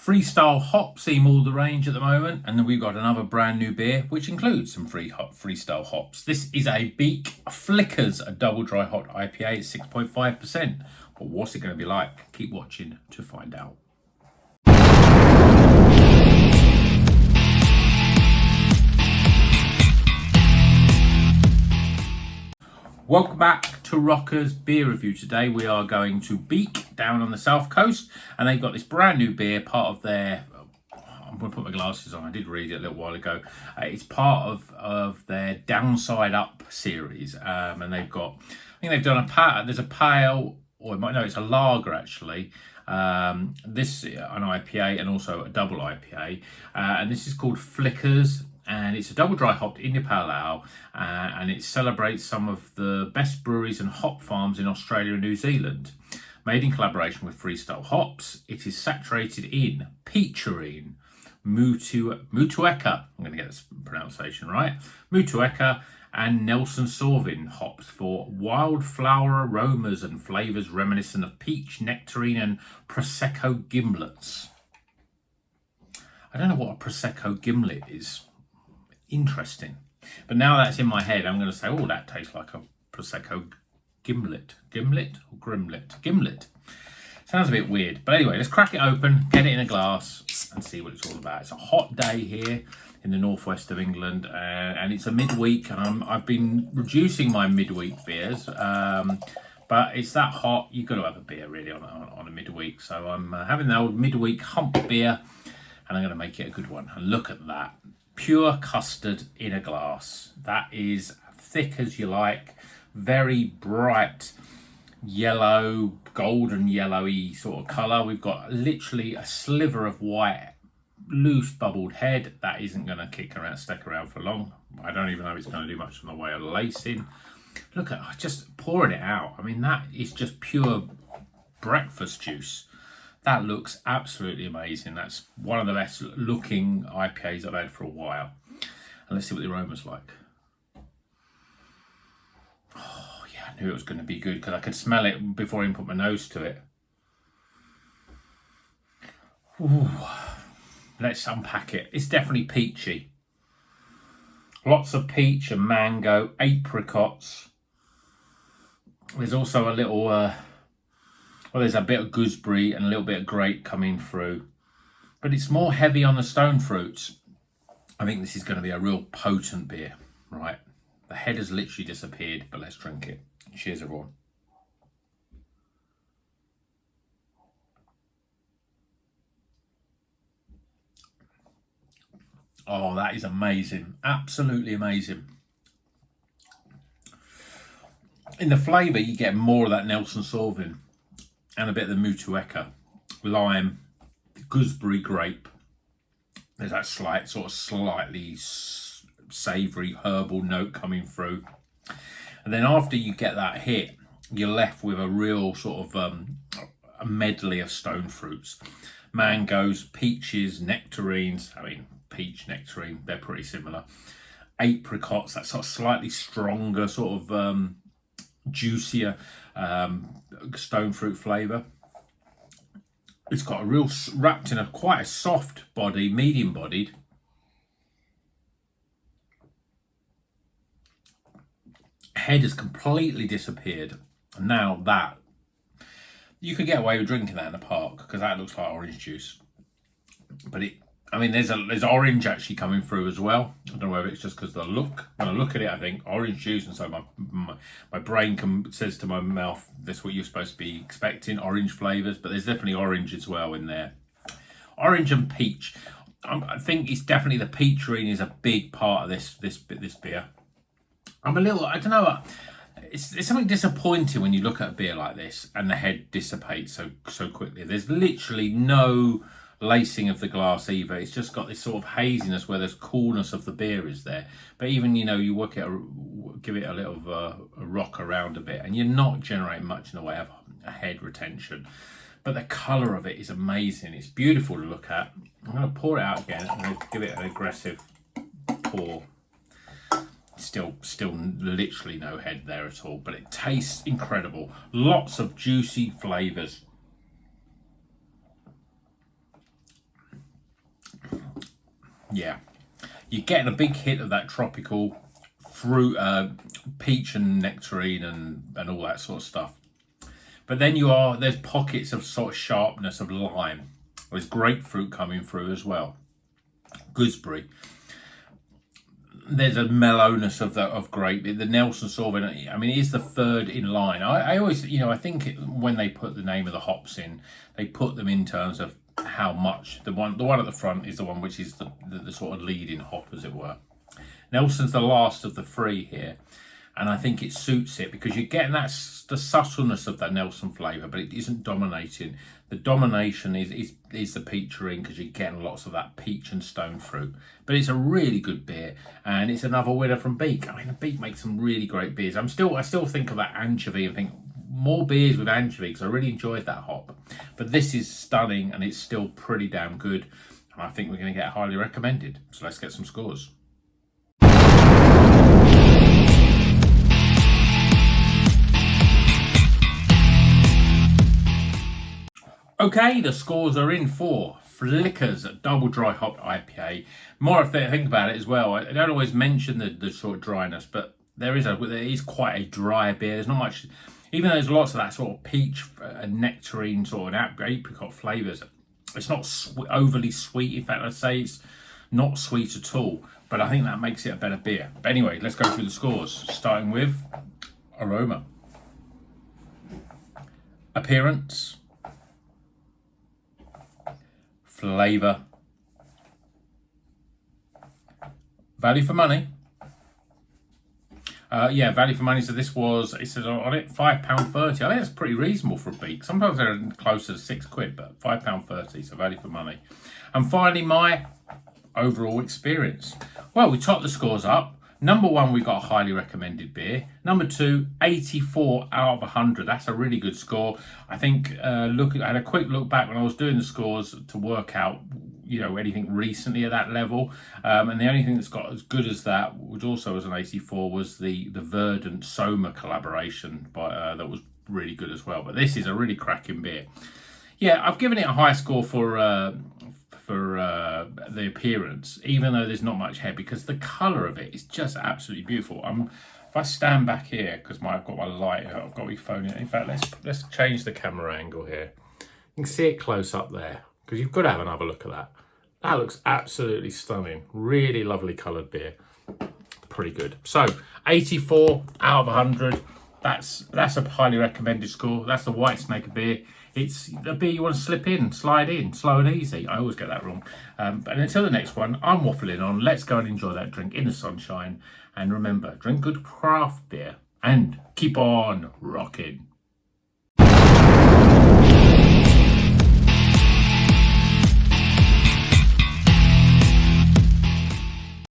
Freestyle hops seem all the range at the moment, and then we've got another brand new beer which includes some freestyle hops. This is a Beak Flickers, a double dry hot IPA at 6.5%. But what's it going to be like? Keep watching to find out. Welcome back to Rocker's Beer Review. Today we are going to Beak down on the south coast, and they've got this brand new beer, part of their, I'm going to put my glasses on, I did read it a little while ago. It's part of their Downside Up series, and they've got, I think they've done there's a pale, or it's a lager actually. This an IPA and also a double IPA, and this is called Flickers. And it's a double dry hopped India Pale Ale, and it celebrates some of the best breweries and hop farms in Australia and New Zealand. Made in collaboration with Freestyle Hops, it is saturated in Peacherine, Motueka, I'm going to get this pronunciation right, Motueka, and Nelson Sauvin hops for wildflower aromas and flavours reminiscent of peach, nectarine, and Prosecco gimlets. I don't know what a Prosecco gimlet is. Interesting. But now that's in my head, I'm going to say, oh, that tastes like a Prosecco gimlet. Gimlet or grimlet? Gimlet. Sounds a bit weird. But anyway, let's crack it open, get it in a glass, and see what it's all about. It's a hot day here in the northwest of England, and it's a midweek, and I've been reducing my midweek beers. But it's that hot, you've got to have a beer really on a midweek. So I'm having the old midweek hump beer, and I'm going to make it a good one. And look at that. Pure custard in a glass. That is thick as you like, very bright yellow, golden yellowy sort of colour. We've got literally a sliver of white, loose bubbled head. That isn't going to stick around for long. I don't even know if it's going to do much in the way of lacing. Look at just pouring it out. I mean, that is just pure breakfast juice. That looks absolutely amazing. That's one of the best looking IPAs I've had for a while. And let's see what the aroma's like. Oh yeah, I knew it was going to be good because I could smell it before I even put my nose to it. Ooh. Let's unpack it. It's definitely peachy. Lots of peach and mango, apricots. There's also a little... well, there's a bit of gooseberry and a little bit of grape coming through. But it's more heavy on the stone fruits. I think this is going to be a real potent beer, right? The head has literally disappeared, but let's drink it. Cheers, everyone. Oh, that is amazing. Absolutely amazing. In the flavour, you get more of that Nelson Sauvin and a bit of the Motueka, lime, gooseberry, grape. There's that slightly savoury herbal note coming through. And then after you get that hit, you're left with a real sort of a medley of stone fruits. Mangoes, peaches, nectarines. I mean, peach, nectarine, they're pretty similar. Apricots, that sort of slightly stronger, sort of juicier stone fruit flavour. It's got a real, wrapped in quite a soft body, medium bodied. Head has completely disappeared. And now that, you could get away with drinking that in the park because that looks like orange juice. But there's orange actually coming through as well. I don't know whether it's just because the look. When I look at it, I think orange juice, and so my brain says to my mouth, "That's what you're supposed to be expecting, orange flavours." But there's definitely orange as well in there. Orange and peach. I think it's definitely the peacherine is a big part of this beer. I'm a little, I don't know. It's something disappointing when you look at a beer like this and the head dissipates so quickly. There's literally no lacing of the glass either. It's just got this sort of haziness where there's coolness of the beer is there. But even, you work it, give it a little a rock around a bit, and you're not generating much in the way of a head retention. But the colour of it is amazing. It's beautiful to look at. I'm going to pour it out again. I'm going to give it an aggressive pour. Still literally no head there at all, but it tastes incredible. Lots of juicy flavours. Yeah, you're getting a big hit of that tropical fruit, peach and nectarine and all that sort of stuff. But then there's pockets of sort of sharpness of lime. There's grapefruit coming through as well. Gooseberry. There's a mellowness of grape. The Nelson Sauvin, I mean, it is the third in line. I always, I think when they put the name of the hops in, they put them in terms of how much. The one at the front is the one which is the sort of leading hop, as it were. Nelson's the last of the three here, and I think it suits it because you're getting the subtleness of that Nelson flavour, but it isn't dominating. The domination is the peachering because you're getting lots of that peach and stone fruit. But it's a really good beer, and it's another winner from Beak. I mean, Beak makes some really great beers. I still think of that anchovy and think more beers with anchovy because I really enjoyed that hop. But this is stunning, and it's still pretty damn good. And I think we're going to get highly recommended. So let's get some scores. Okay, the scores are in for Flickers Double Dry Hopped IPA. More if they think about it as well. I don't always mention the sort of dryness, but there is quite a dry beer. There's not much, even though there's lots of that sort of peach and nectarine sort of apricot flavours. It's not overly sweet. In fact, I'd say it's not sweet at all. But I think that makes it a better beer. But anyway, let's go through the scores, starting with aroma, appearance, flavour, value for money. Value for money. So this was, it says on it, £5.30. I think that's pretty reasonable for a Beak. Sometimes they're closer to £6, but £5.30, so value for money. And finally, my overall experience. Well, we topped the scores up. Number one, we got a highly recommended beer. Number two, 84 out of 100. That's a really good score. I think, I had a quick look back when I was doing the scores to work out, anything recently at that level. And the only thing that's got as good as that, which also was an 84, was the Verdant Soma collaboration that was really good as well. But this is a really cracking beer. Yeah, I've given it a high score for the appearance, even though there's not much head, because the colour of it is just absolutely beautiful. If I stand back here, because I've got my light, I've got my phone in. In fact, let's change the camera angle here. You can see it close up there, because you've got to have another look at that. That looks absolutely stunning. Really lovely coloured beer. Pretty good. So 84 out of 100. That's a highly recommended score. That's the White Snake beer. It's a beer you want to slide in, slow and easy. I always get that wrong. But until the next one, I'm waffling on. Let's go and enjoy that drink in the sunshine. And remember, drink good craft beer and keep on rocking.